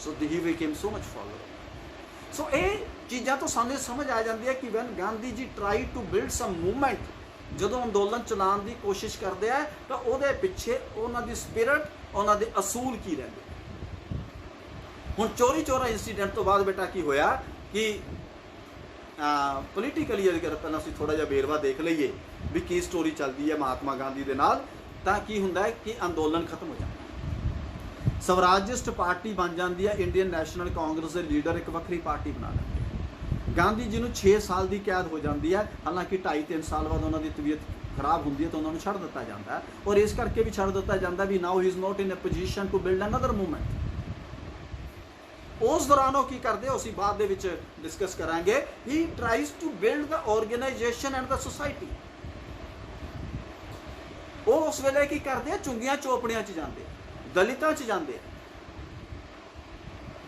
So he became so much follower. So ये चीज़ां तो सानूं समझ आ जाती है कि when Gandhi ji try to build some movement, जदों अंदोलन चलाउण की कोशिश करते हैं तो उहदे पिछे उन्हां दी स्पिरिट, उन्हां दे असूल की रहिंदे। हुण चोरी चोरा इंसीडेंट तो बाद बेटा की होया कि पोलीटिकली अगर पहले असीं थोड़ा जिहा बेरवा देख लईए भी की स्टोरी चलती है महात्मा गांधी दे नाल, तां की हुंदा है कि अंदोलन खत्म हो जाता है, स्वराजिस्ट पार्टी बन जाती है, इंडियन नैशनल कांग्रेस के लीडर एक वक्री पार्टी बना लेंगे। गांधी जी नूं 6 साल की कैद हो जाती है, हालांकि 2.5-3 साल बाद उन्होंने तबीयत खराब होंदी है तो उन्होंने छड़ दिता जाता है, और इस करके भी छड़ दिता जाता भी now he is not in a position to build another movement. उस दौरान वो की करते उसी बाद दे विच डिस्कस करांगे। He tries to build the organisation and the society. वो उस वेले की करते चुंगियां चोपड़ियां च जाते, दलितां च जाते,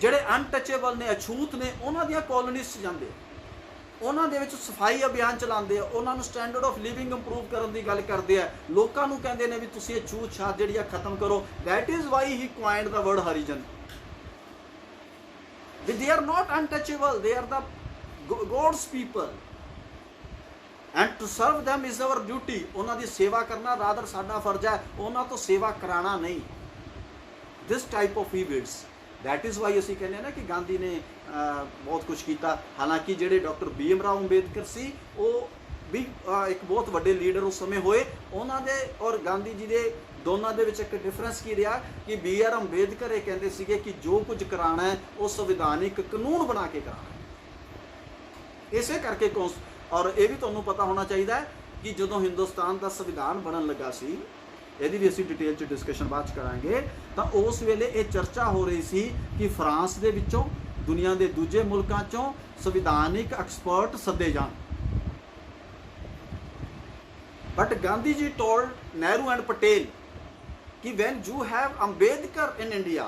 ਜਿਹੜੇ अनटचेबल ने अछूत ने उन्हां दियां कॉलोनीज़ च जाते, उन्हां दे विच सफाई अभियान चलाते, उन्हां नूं स्टैंडर्ड ऑफ लिविंग इंप्रूव करने की गल करते हैं, लोगों नूं कहंदे ने भी तुसीं ये छूत छात जिहड़ी आ खत्म करो। That is why he coined the word Harijan. They are not untouchable, they are the God's people, and to serve them is our duty। उन्हां दी सेवा करना रादर साडा फर्ज है, उन्हां तो सेवा कराना नहीं। This type of he bids, that is why असीं कहने ना कि गांधी ने बहुत कुछ किया। हालांकि जिहड़े डॉक्टर BM राव अंबेडकर सी वो भी एक बहुत वड्डे लीडर उस समय होए, उन्हां दे और गांधी जी दे दोनों के विच एक डिफरेंस की रहा कि BR अंबेडकर ये कहते सीगे कि जो कुछ कराना है वो संविधानिक कानून बना के कराना है। इसे करके और ये भी तुहानूं पता होना चाहिए कि जदों हिंदुस्तान का संविधान बनन लगा सी, यदि भी असीं डिटेल च डिस्कशन बाद च करांगे, तो उस वेले ये चर्चा हो रही सी कि फ्रांस दे विचों दुनिया के दूजे मुल्कां चों संविधानिक एक्सपर्ट सदे जाण। But Gandhi ji told Nehru and Patel कि when you have Ambedkar in India,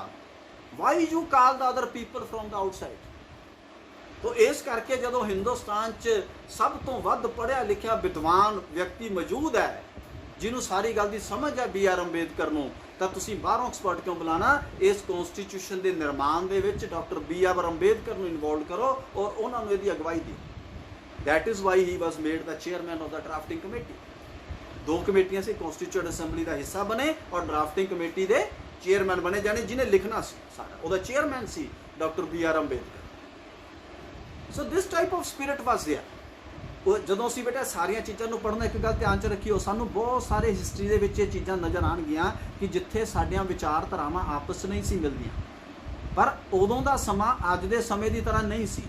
why you call the other people from the outside। तो इस करके जदों हिंदुस्तान च सब तो वध पढ़िया लिखिया विद्वान व्यक्ति मौजूद है जिन्हों सारी गल की समझ है BR अंबेडकर नूं, तां तुसीं बाहरों एक्सपर्ट क्यों बुलाना। इस कॉन्स्टिट्यूशन के निर्माण दे विच डॉक्टर BR अंबेडकर नूं इन्वॉल्व करो और उन्हां नूं इहदी अगवाई दिओ। That is why he was made the chairman of the drafting committee. 2 कमेटियां से कॉन्स्टिट्यूएंट असैंबली का हिस्सा बने और ड्राफ्टिंग कमेटी के चेयरमैन बने, जाने जिन्हें लिखना सारा उहदा चेयरमैन सी doctor BR Ambedkar. So this type of spirit was there. जदों असीं बेटा सारिया चीज़ों को पढ़ना, एक गल ध्यान च रखियो, सानूं बहुत सारे हिस्टरी दे विच ये चीज़ां नज़र आउणगियां कि जिथे साडियां विचारधारावां आपस नहीं सी मिलदियां, पर उदों दा समा अज दे समय की तरह नहीं सी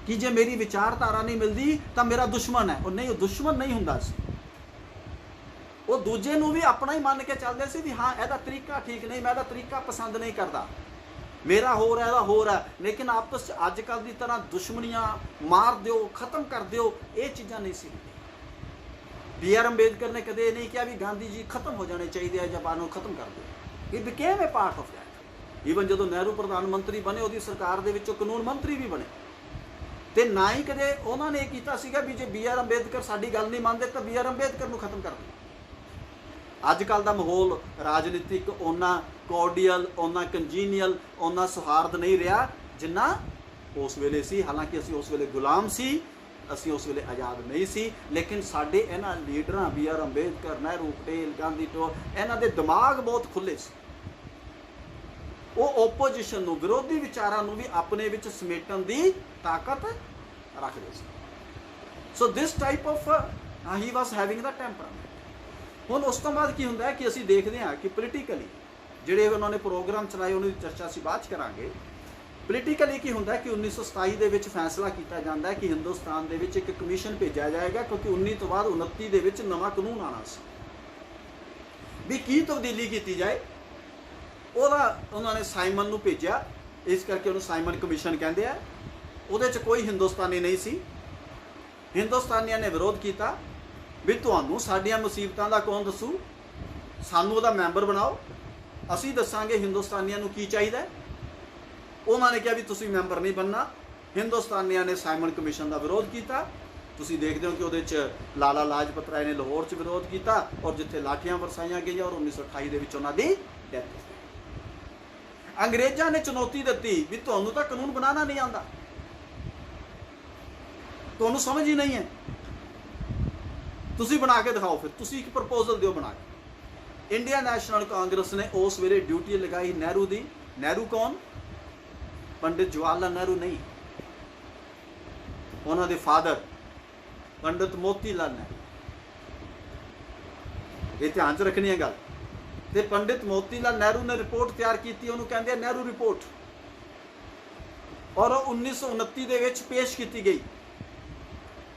कि जे मेरी विचारधारा नहीं मिलती तो मेरा दुश्मन है। और नहीं, वो दुश्मन नहीं हुंदा सी, वो दूजे नूं भी अपना ही मान के चलते सी भी हाँ यदा तरीका ठीक नहीं, मैं तरीका पसंद नहीं करता, मेरा होर है, होर है। लेकिन आपस अजकल की तरह दुश्मनियां मार दो, खत्म कर दो, ये चीज़ां नहीं सी। BR अंबेडकर ने कदे नहीं कहा भी गांधी जी खत्म हो जाने चाहिए या बानों खत्म कर दो। ये became a part of that. Even जो नेहरू प्रधानमंत्री बने, उसकी सरकार दे विचों कानून मंत्री भी बने, तो ना ही कदे उन्होंने ये किया सीगा भी जे BR अंबेडकर साडी गल नहीं मानते तो BR अंबेडकर नूं खत्म कर दो। अजकल का माहौल राजनीतिक उन्ना कॉर्डियल, उन्ना कंजीनियल, उन्ना सौहार्द नहीं रहा जिन्ना उस वेले सी। हालांकि असी उस वेले गुलाम सी, असी उस वेले आज़ाद नहीं सी, लेकिन साडे इन्हां लीडरां BR अंबेडकर, नेहरू, पटेल, गांधी टोल, इन्हां दे दिमाग बहुत खुले सी। वो ओपोजिशन नूं, विरोधी विचारां नूं भी अपने विच समेटण दी ताकत रखदे सी। So this type of he was having the temperament. हुण उस तो बाद की हुंदा है कि असीं देखदे हां कि पोलीटिकली जिहड़े उन्होंने प्रोग्राम चलाए उन्हां दी चर्चा असीं बाद च करांगे। पोलीटिकली की हुंदा है कि 1927 दे विच फैसला किया जाता है कि हिंदुस्तान दे विच एक कमीशन भेजा जाएगा, क्योंकि 19 तो बाद 29 दे विच नवां कानून आना सी भी की तब्दीली की जाए। ਉਹਦਾ उन्होंने साइमन ਨੂੰ भेजा, इस करके उन्होंने साइमन कमीशन कहते हैं। ਉਹਦੇ 'ਚ कोई हिंदुस्तानी नहीं सी। हिंदुस्तानियों ने विरोध किया भी तुहानूं साडियां मुसीबतां दा कौन दसू, सानूं ਉਹਦਾ मैंबर बनाओ, असीं दसांगे हिंदुस्तानियों नूं की चाहिए। उन्होंने कहा भी तुसीं मैंबर नहीं बनना। हिंदुस्तानियों ने साइमन कमीशन का विरोध किया। तुसीं देखते हो कि ਉਹਦੇ 'ਚ लाला लाजपत राय ने लाहौर 'ਚ विरोध किया और जिथे लाठियां बरसाईयां गईयां और 1928 ਦੇ ਵਿੱਚ ਉਹਨਾਂ ਦੀ ਡੈਥ। अंग्रेज़ों ने चुनौती दी भी तुहानू तो कानून बनाना नहीं आता, तुहानू समझ ही नहीं है, तुसी बना के दिखाओ, फिर तुसी एक प्रपोजल दिओ बना के। इंडियन नैशनल कांग्रेस ने उस वेले ड्यूटी लगाई नेहरू दी। नेहरू कौन? पंडित जवाहर लाल नेहरू नहीं, उन्होंने फादर पंडित मोती लाल नेहरू। ये ध्यान च रखनी है गल। तो पंडित मोती लाल नेहरू ने रिपोर्ट तैयार की, उन्होंने कहते नेहरू रिपोर्ट, और 1929 दे विच पेश की गई।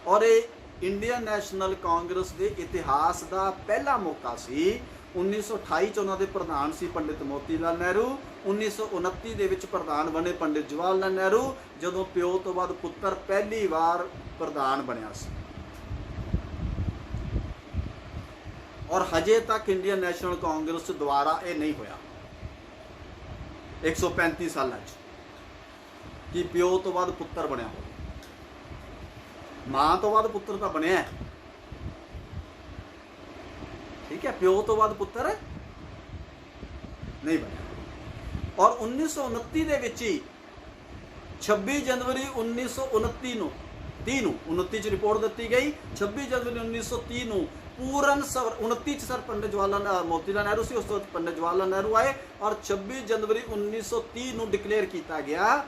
और ये इंडियन नैशनल कांग्रेस के इतिहास का पहला मौका सी। 1928 च उन्होंने प्रधान सी पंडित मोती लाल नेहरू, 1929 दे विच प्रधान बने पंडित जवाहर लाल नेहरू, जदों प्यो तो बाद पुत्र पहली बार प्रधान बनया सी। और हजे तक इंडियन नैशनल कांग्रेस द्वारा यह नहीं होया 135 साल कि प्यो तो बाद पुत्र बनया हो, मां तो बाद पुत्र तो बनया, ठीक है, प्यो तो बाद पुत्र नहीं बनया। और 1929 दे विच ही 26 जनवरी 1929 29 च रिपोर्ट दी गई। 26 जनवरी 1930 पूर्ण 29 सर पंडित जवाहरलाल मोतीलाल नेहरू से, उस वक्त पंडित जवाहरलाल नेहरू आए, और 26 जनवरी 1930 डिक्लेयर किया गया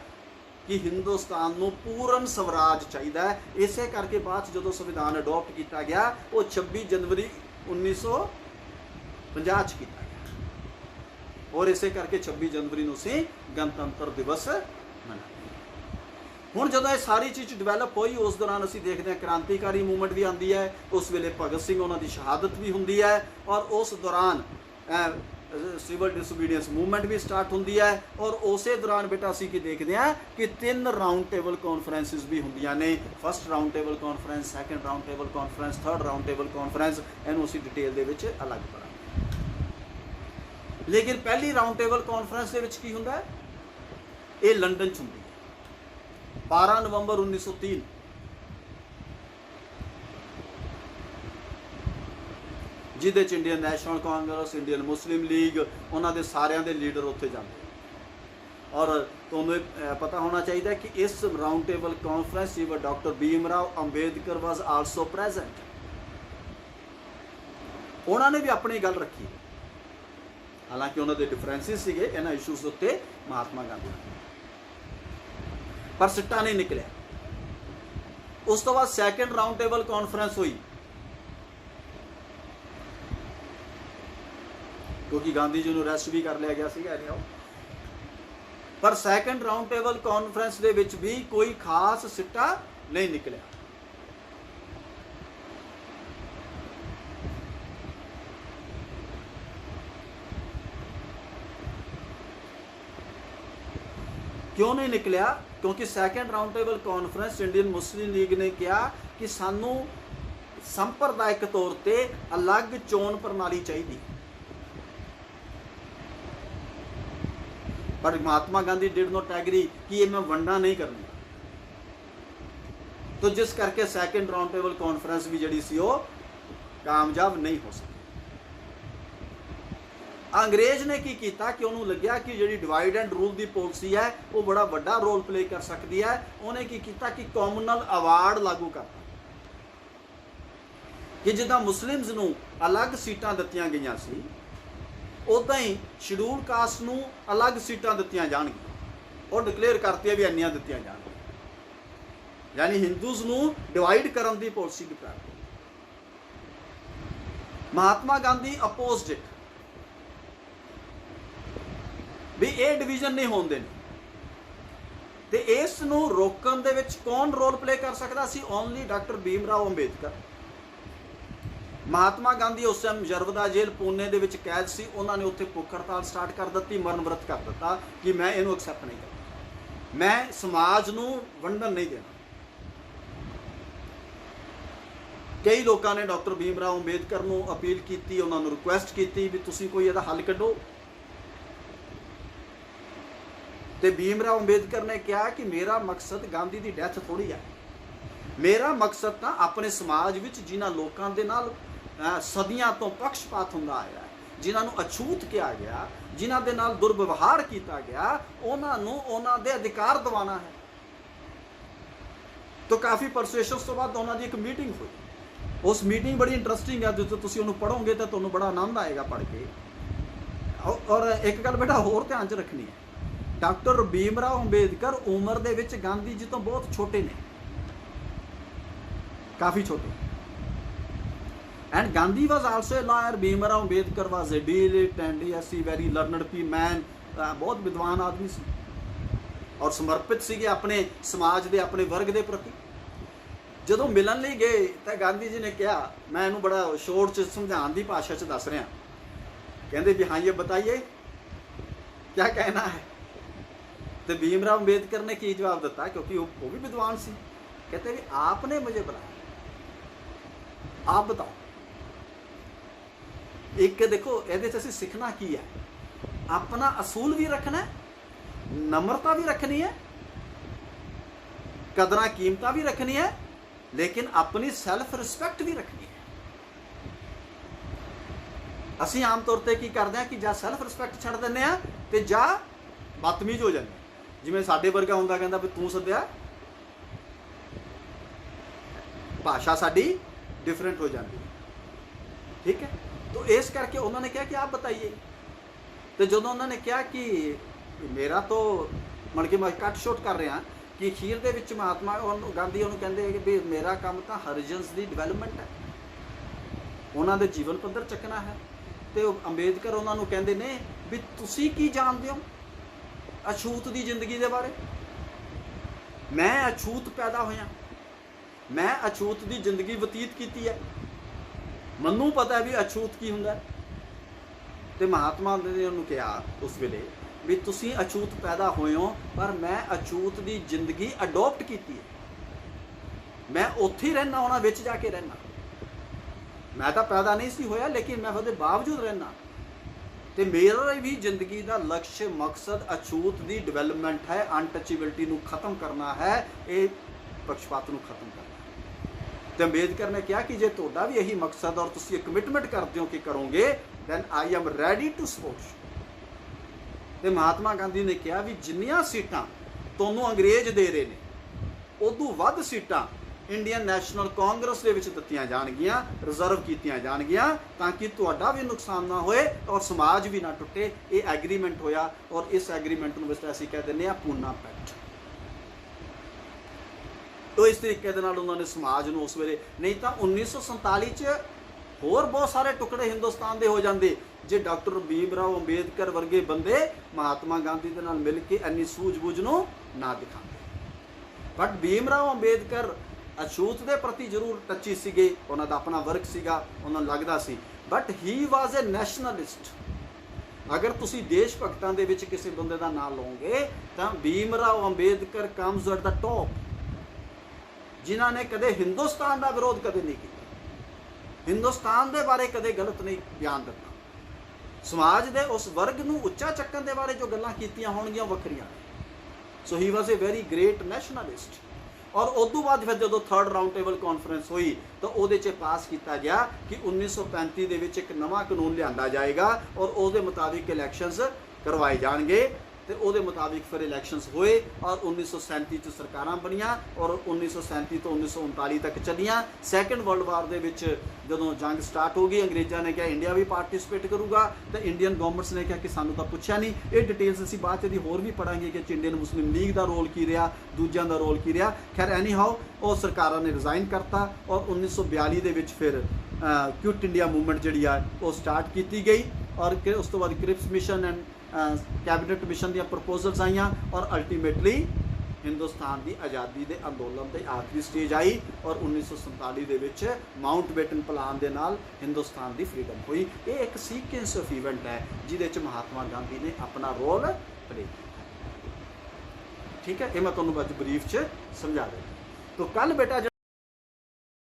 कि हिंदुस्तान को पूर्ण स्वराज चाहिए। इसे करके बाद जो संविधान अडोप्ट किया गया वो 26 जनवरी 1950 किया गया, और इसे करके 26 जनवरी को असीं गणतंत्र दिवस मनाते। हुण जदों ये सारी चीज़ डिवेलप हुई, उस दौरान असीं देखते हैं क्रांतिकारी मूवमेंट भी आती है, उस वेले भगत सिंह उन्हों की शहादत भी होंदी है, और उस दौरान सिविल डिसोबीडियंस मूवमेंट भी स्टार्ट होंदी है। और उस दौरान बेटा असीं की देखते हैं कि 3 राउंड टेबल कॉन्फ्रेंसिस भी होंदियां ने। First round table conference, second round table conference, third round table conference, इनू असीं डिटेल दे विच अलग पढ़ांगे। लेकिन पहली राउंड टेबल कॉन्फ्रेंस दे विच की हुंदा है, ये लंडन च हुंदी है 12 नवंबर 1903। जिहदे च Indian national Congress, Indian Muslim league, उन्होंने सारिਆਂ ਦੇ लीडर उत्थे जाते। और तुहानूं पता होना चाहिए कि इस राउंड टेबल कॉन्फ्रेंस में doctor Bhimrao Ambedkar was also present. उन्होंने भी अपनी गल रखी, हालांकि उन्होंने डिफरेंसिस सीगे इन्हां इशूज़ उत्ते महात्मा गांधी, पर सिट्टा नहीं निकलिया। उस तो बाद सैकेंड राउंड टेबल कॉन्फ्रेंस हुई, क्योंकि गांधी जी को अरेस्ट भी कर लिया गया सीगा, पर सैकेंड राउंड टेबल कॉन्फ्रेंस दे विच भी कोई खास सिट्टा नहीं निकलिया। क्यों नहीं निकलिया? क्योंकि second round table conference Indian Muslim league ने कहा कि सानू संप्रदायिक तौर पर अलग चोन प्रणाली चाहिए, पर Mahatma Gandhi did not agree कि ये मैं वंडा नहीं करनी। तो जिस करके सैकेंड राउंड टेबल कॉन्फ्रेंस भी जी सी वो कामयाब नहीं हो सकी। अंग्रेज ने की किया कि उन्होंने लग्या कि जी डिवाइड एंड रूल की पॉलिसी है वो बड़ा वड्डा रोल प्ले कर सकती है। उन्हें की किया कि कॉमनल अवार्ड लागू करता कि जिदा मुस्लिम्स नूं अलग सीटां दित्तियां गईयां सी, उदा ही शेड्यूल कास्ट नूं अलग सीटां दित्तियां जाणगियां, और डिक्लेयर करती है भी इन्नियां दित्तियां जाणगियां, यानी हिंदूज नूं डिवाइड करन दी पॉलिसी की। महात्मा गांधी अपोज्ड इट भी ये डिवीजन नहीं होण देनी, ते इस नूं रोकण दे विच कौन रोल प्ले कर सकदा सी? Only doctor Bhimrao Ambedkar. महात्मा गांधी उस टाइम जरवदा जेल पुणे दे विच कैद सी, उन्होंने उत्थे भुख हड़ताल स्टार्ट कर दी, मरण व्रत कर दिता कि मैं इनू एक्सैप्ट नहीं करता, मैं समाज नूं वंडन नहीं देना। कई लोगों ने डॉक्टर भीमराव अंबेडकर नूं अपील की, उन्होंने रिक्वेस्ट की भी तुसीं कोई इहदा हल कढो, तो भीमराव अंबेडकर ने कहा कि मेरा मकसद गांधी की डैथ थोड़ी है, मेरा मकसद तो अपने समाज विच जिन्हां लोकां दे नाल सदियां तो पक्षपात होंदा आया है, जिन्होंने अछूत किया गया, ਜਿਨ੍ਹਾਂ ਦੇ ਨਾਲ ਦੁਰਵਿਵਹਾਰ ਕੀਤਾ ਗਿਆ, ਉਹਨਾਂ ਨੂੰ ਉਹਨਾਂ ਦੇ ਅਧਿਕਾਰ ਦਿਵਾਉਣਾ ਹੈ। ਤਾਂ ਕਾਫੀ ਪਰਸੂਏਸ਼ਨਸ ਤੋਂ ਬਾਅਦ ਉਹਨਾਂ ਦੀ ਇੱਕ ਮੀਟਿੰਗ ਹੋਈ। ਉਸ ਮੀਟਿੰਗ ਬੜੀ ਇੰਟਰਸਟਿੰਗ ਹੈ, ਜਦੋਂ ਤੁਸੀਂ ਉਹਨੂੰ ਪੜ੍ਹੋਗੇ ਤਾਂ ਤੁਹਾਨੂੰ ਬੜਾ ਆਨੰਦ ਆਏਗਾ ਪੜ੍ਹ ਕੇ। ਔਰ ਇੱਕ ਗੱਲ ਬੇਟਾ ਹੋਰ ਧਿਆਨ 'ਚ ਰੱਖਣੀ ਹੈ, ਡਾਕਟਰ ਭੀਮ ਰਾਓ ਅੰਬੇਦਕਰ ਉਮਰ ਦੇ ਵਿੱਚ ਗਾਂਧੀ ਜੀ ਤੋਂ ਬਹੁਤ ਛੋਟੇ ਨੇ, ਕਾਫੀ ਛੋਟੇ। And Gandhi was also a lawyer, Bhim Rao Ambedkar was a DLitt and ਸੀ ਵੈਰੀ ਲਰਨਡ ਪੀ ਮੈਨ, ਬਹੁਤ ਵਿਦਵਾਨ ਆਦਮੀ ਸੀ ਔਰ ਸਮਰਪਿਤ ਸੀਗੇ ਆਪਣੇ ਸਮਾਜ ਦੇ, ਆਪਣੇ ਵਰਗ ਦੇ ਪ੍ਰਤੀ। ਜਦੋਂ ਮਿਲਣ ਲਈ ਗਏ ਤਾਂ ਗਾਂਧੀ ਜੀ ਨੇ ਕਿਹਾ, ਮੈਂ ਇਹਨੂੰ ਬੜਾ ਸ਼ੋਰਟ 'ਚ ਸਮਝਾਉਣ ਦੀ ਭਾਸ਼ਾ 'ਚ ਦੱਸ ਰਿਹਾ, ਕਹਿੰਦੇ ਵੀ ਹਾਂ ਇਹ ਬਤਾਈਏ ਕਿਆ ਕਹਿਣਾ ਹੈ। तो भीमराव अंबेडकर ने की जवाब दिता, क्योंकि वो भी विद्वान सी, कहते भी आपने मुझे बुलाया, आप बताओ। एक देखो ये असीं सीखना की है, अपना असूल भी रखना है, नम्रता भी रखनी है, कदर कीमत भी रखनी है, लेकिन अपनी सैल्फ रिस्पैक्ट भी रखनी है। असीं आम तौर पर की करते हैं कि जा सैल्फ रिस्पैक्ट छड़ दें तो जा बदतमीज हो जाते, जिवें साडे वर्गा हुंदा कहंदा भी तू सद्या, भाषा साडी डिफरेंट हो जाती है, ठीक है। तो इस करके उन्होंने कहा कि आप बताइए। तो जो उन्होंने कहा कि मेरा तो मन के मैं कट शॉट कर रहा कि अखीर दे विच महात्मा गांधी उन्होंने कहते कि भी मेरा काम तो हरिजनस की डिवेलपमेंट है, उन्होंने जीवन पद्धर चकना है। तो अंबेडकर उन्होंने कहते ने भी तुसी की जानते हो अछूत की जिंदगी के बारे। मैं अछूत पैदा होया, मैं अछूत की जिंदगी बतीत की है, मनु पता है भी अछूत की हुंदा। तो महात्मा ने उन्होंने कहा उस वेले भी तुसी अछूत पैदा होए हो, पर मैं अछूत की जिंदगी अडोप्ट की है, मैं उत्थे ही रहना, उन्हां विच जाके रहना। मैं तो पैदा नहीं सी होया, लेकिन मैं उसके बावजूद रहना। तो मेरा भी जिंदगी का लक्ष्य मकसद अछूत की डिवेलपमेंट है, अनटचेबिलिटी को खत्म करना है, ये पक्षपात को खत्म करना है। तो अंबेडकर ने कहा कि जे तुहाडा भी यही मकसद और तुसीं कमिटमेंट करते हो कि करोगे, then I am ready to support. तो महात्मा गांधी ने कहा भी जिन्नियां सीटां तुहानूं अंग्रेज दे रहे हैं, उदों वध सीटां इंडियन नैशनल कांग्रेस के दित्तियां जाणगियां, रिजर्व कीतियां जाणगियां, ताकि तुहाडा भी नुकसान ना होए और समाज भी ना टुटे। ये एग्रीमेंट होया और इस एग्रीमेंट नूं असीं कह दिंदे आ पूना पैक्ट। तो इस तरीके दे नाल उन्होंने समाज नूं उस वेले, नहीं तो 1947 च होर बहुत सारे टुकड़े हिंदुस्तान दे हो जाते जे डॉक्टर भीमराव अंबेडकर वर्गे बंदे महात्मा गांधी दे नाल मिल के इन्नी सूझबूझ नूं ना दिखाते। बट भीमराव अंबेडकर अछूत के प्रति जरूर टची सीगे, उन्होंने अपना वर्क सीगा, उन्होंने लगता सी, but he was a nationalist. अगर तुसी देश भगतां दे विच किसी बंदे दा नाम लोगे तो Bhimrao Ambedkar comes at the top, जिन्हां ने कदे हिंदुस्तान का विरोध कदे नहीं किया, हिंदुस्तान के बारे कदे गलत नहीं बयान दिता, समाज के उस वर्ग नूं उच्चा चक्कण के बारे जो गल्लां कीतियां होणगियां वखरियां। So he was a very great nationalist. और उदों बाद फिर जो थर्ड राउंड टेबल कॉन्फ्रेंस हुई तो वो पास किया गया कि 1935 के विच एक नवा कानून लिया जाएगा और उसके मुताबिक इलैक्शनस करवाए जाएंगे। तो वो मुताबिक फिर इलैक्शनस हुए और 1937 सरकारां बनियां और 1937 तो 1939 तक चलियां। सैकेंड वर्ल्ड वार दे विच जदों जंग स्टार्ट हो गई, अंग्रेज़ों ने कहा इंडिया भी पार्टिसिपेट करूगा, तो इंडियन गवर्नमेंट्स ने कहा कि सानू तो पुछया नहीं। ये डिटेल्स असीं बाद च होर भी पढ़ांगे कि इंडियन मुस्लिम लीग का रोल की रहा, दूजियां का रोल की रहा। खैर एनी हाउ वो सरकारां ने रिजाइन करता और 1942 दे विच फिर क्विट इंडिया मूवमेंट जिहड़ी आ वो स्टार्ट की गई और उस तो बाद Cripps mission and cabinet mission दी प्रपोजल्स आईयां और अल्टीमेटली हिंदुस्तान की आज़ादी के अंदोलन की आखिरी स्टेज आई और 1947 दे विच माउंट बेटन प्लान के नाल हिंदुस्तान की फ्रीडम हुई। ये एक सीक्वेंस ऑफ इवेंट है जिहदे महात्मा गांधी ने अपना रोल प्ले किया। ठीक है, ये मैं तुहानूं अज ब्रीफ च समझा देता। तो कल बेटा